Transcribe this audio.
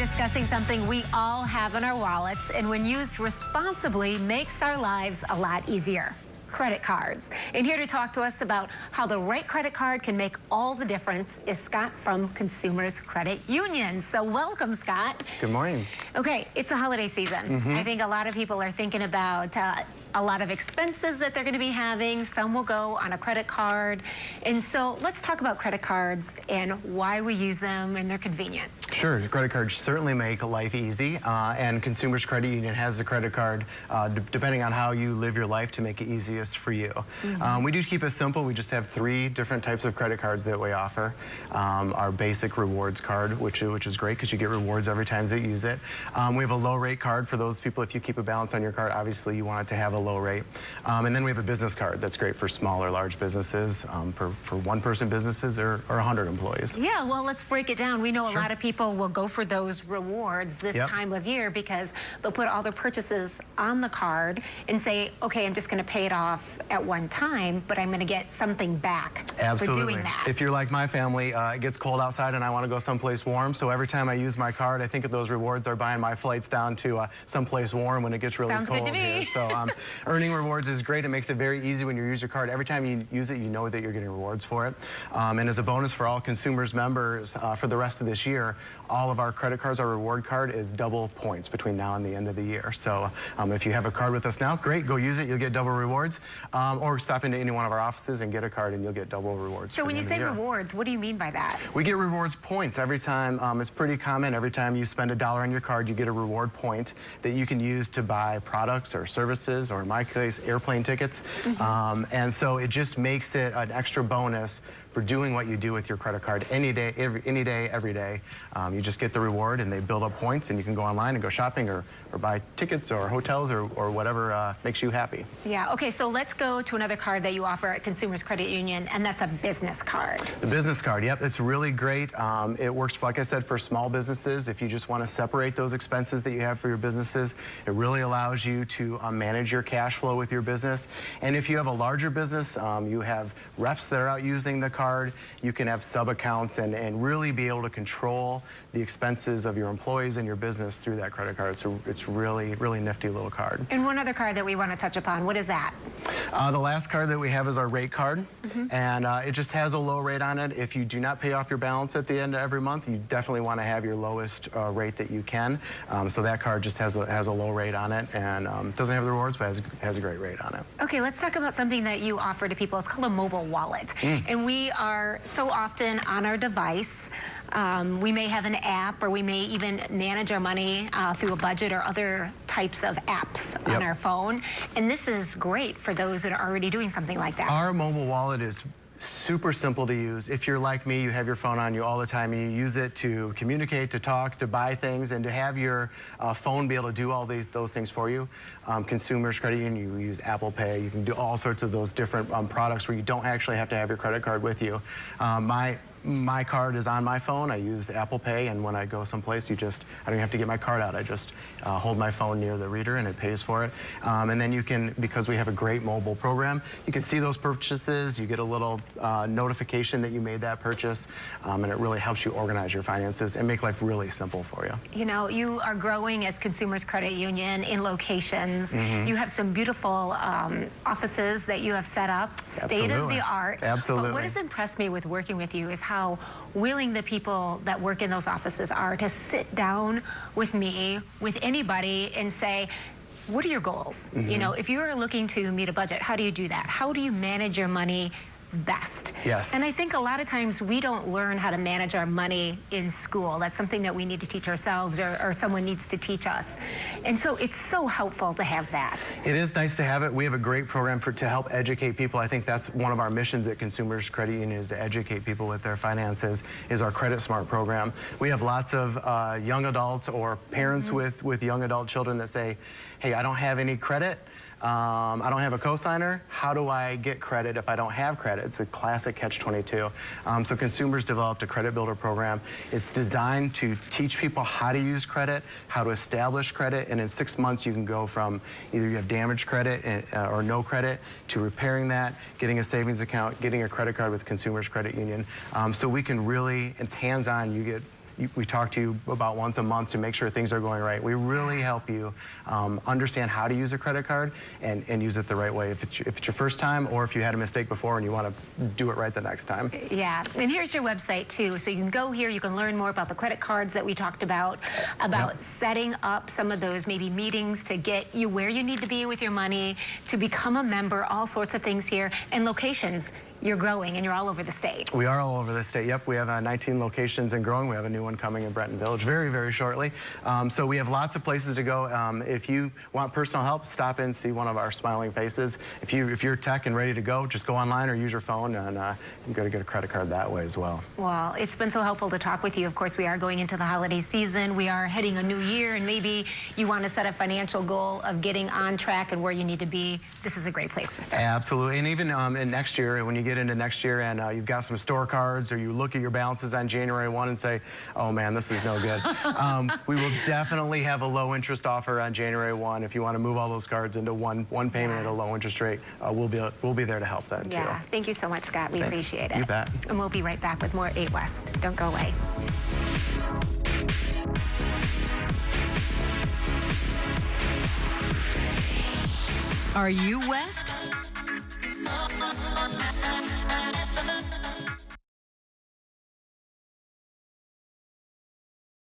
discussing something we all have in our wallets, and when used responsibly, makes our lives a lot easier. Credit cards. And here to talk to us about how the right credit card can make all the difference is Scott from Consumers Credit Union. So welcome, Scott. Good morning. Okay, it's a holiday season. I think a lot of people are thinking about a lot of expenses that they're going to be having. Some will go on a credit card. And so let's talk about credit cards and why we use them, and they're convenient. Sure, credit cards certainly make life easy, and Consumers Credit Union has the credit card, depending on how you live your life, to make it easiest for you. We do keep it simple. We just have 3 different types of credit cards that we offer. Our basic rewards card, which is great because you get rewards every time that you use it. We have a low rate card for those people. If you keep a balance on your card, obviously you want it to have a low rate. And then we have a business card that's great for small or large businesses, for one-person businesses or 100 employees. Yeah, well, let's break it down. We know a lot of people will go for those rewards this time of year because they'll put all their purchases on the card and say, okay, I'm just going to pay it off at one time, but I'm going to get something back for doing that. If you're like my family, it gets cold outside and I want to go someplace warm, so every time I use my card, I think of those rewards are buying my flights down to someplace warm when it gets really cold. Sounds good to me. Here. So earning rewards is great. It makes it very easy when you use your card. Every time you use it, you know that you're getting rewards for it. And as a bonus for all Consumers members for the rest of this year, all of our credit cards, our reward card is double points between now and the end of the year. So if you have a card with us now, great, go use it. You'll get double rewards. Or stop into any one of our offices and get a card and you'll get double rewards. So when you say rewards, what do you mean by that? We get rewards points every time. It's pretty common. Every time you spend $1 on your card, you get a reward point that you can use to buy products or services, or in my case, airplane tickets. And so it just makes it an extra bonus for doing what you do with your credit card any day, every day. You just get the reward and they build up points, and you can go online and go shopping or buy tickets or hotels or whatever makes you happy. Yeah, okay, so let's go to another card that you offer at Consumers Credit Union, and that's a business card. The business card, yep, it's really great. It works, like I said, for small businesses. If you just want to separate those expenses that you have for your businesses, it really allows you to manage your cash flow with your business. And if you have a larger business, you have reps that are out using the card, you can have sub-accounts and really be able to control the expenses of your employees and your business through that credit card. So it's really, really nifty little card. And one other card that we want to touch upon, what is that? The last card that we have is our rate card, and it just has a low rate on it. If you do not pay off your balance at the end of every month, you definitely want to have your lowest rate that you can. So that card just has a low rate on it, and doesn't have the rewards, but has a great rate on it. Okay, let's talk about something that you offer to people. It's called a mobile wallet. And we are so often on our device. We may have an app, or we may even manage our money through a budget or other types of apps on our phone. And this is great for those that are already doing something like that. Our mobile wallet is super simple to use. If you're like me, you have your phone on you all the time, and you use it to communicate, to talk, to buy things, and to have your phone be able to do all those things for you. Consumers Credit Union, you use Apple Pay, you can do all sorts of those different products where you don't actually have to have your credit card with you. My card is on my phone. I use the Apple Pay, and when I go someplace, I don't even have to get my card out. I just hold my phone near the reader and it pays for it. And then you can, because we have a great mobile program, you can see those purchases. You get a little notification that you made that purchase, and it really helps you organize your finances and make life really simple for you. You know, you are growing as Consumers Credit Union in locations. You have some beautiful offices that you have set up, state of the art. Absolutely. But what has impressed me with working with you is how willing the people that work in those offices are to sit down with me, with anybody, and say, what are your goals? You know, if you're looking to meet a budget, how do you do that? How do you manage your money best? Yes. And I think a lot of times we don't learn how to manage our money in school. That's something that we need to teach ourselves, or someone needs to teach us. And so it's so helpful to have that. It is nice to have it. We have a great program to help educate people. I think that's one of our missions at Consumers Credit Union, is to educate people with their finances, is our Credit Smart program. We have lots of young adults or parents with young adult children that say, hey, I don't have any credit. I don't have a cosigner. How do I get credit if I don't have credit? It's a classic catch-22. So Consumers developed a credit builder program. It's designed to teach people how to use credit, how to establish credit, and in 6 months you can go from either you have damaged credit or no credit to repairing that, getting a savings account, getting a credit card with Consumers Credit Union. So we can really, it's hands-on. You we talk to you about once a month to make sure things are going right. We really help you understand how to use a credit card and use it the right way. If it's your first time, or if you had a mistake before and you want to do it right the next time. Yeah, and here's your website too. So you can go here, you can learn more about the credit cards that we talked about setting up some of those maybe meetings to get you where you need to be with your money, to become a member, all sorts of things here, and locations. You're growing and you're all over the state. We are all over the state. Yep, we have 19 locations and growing. We have a new one coming in Brenton Village very, very shortly. So we have lots of places to go. If you want personal help, stop in, see one of our smiling faces. If you're tech and ready to go, just go online or use your phone, and you can go to get a credit card that way as well. Well, it's been so helpful to talk with you. Of course, we are going into the holiday season. We are heading a new year, and maybe you want to set a financial goal of getting on track and where you need to be. This is a great place to start. Absolutely, and even in next year, when you get into next year and you've got some store cards, or you look at your balances on January 1 and say, oh man, this is no good. We will definitely have a low interest offer on January 1. If you want to move all those cards into one payment at a low interest rate, we'll be there to help then too. Yeah, thank you so much, Scott. We appreciate it. You bet. And we'll be right back with more 8West. Don't go away. Are you West?